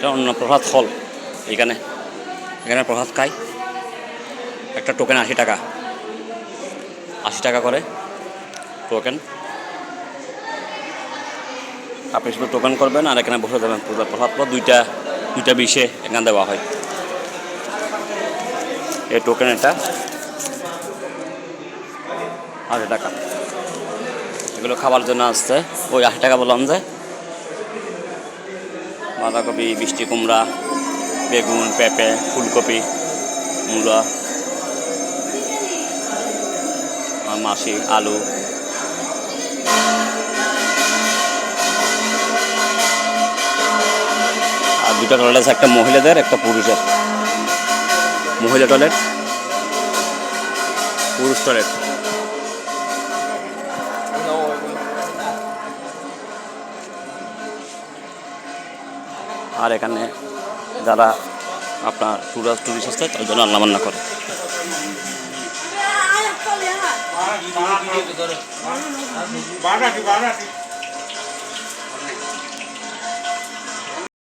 এটা অন্য প্রভাত হল। এখানে এখানে প্রভাত খাই, একটা টোকেন 80 টাকা, 80 টাকা করে টোকেন। আপনি শুধু টোকেন করবেন আর এখানে বসে যাবেন। প্রভাত পর দুইটা 20 এখানে দেওয়া হয়। এই টোকেন এটা 80 টাকা। এগুলো খাবার জন্য আসছে। ওই 80 টাকা বললাম যে বাঁধাকপি, মিষ্টি কুমড়া, বেগুন, পেঁপে, ফুলকপি, মূলা, মাসি, আলু। আর দুটো টয়লেট আছে, একটা মহিলাদের একটা পুরুষের। মহিলা টয়লেট, পুরুষ টয়লেট। আর এখানে যারা আপনার টুরিস্ট আসছে তার জন্য রান্না বান্না করে।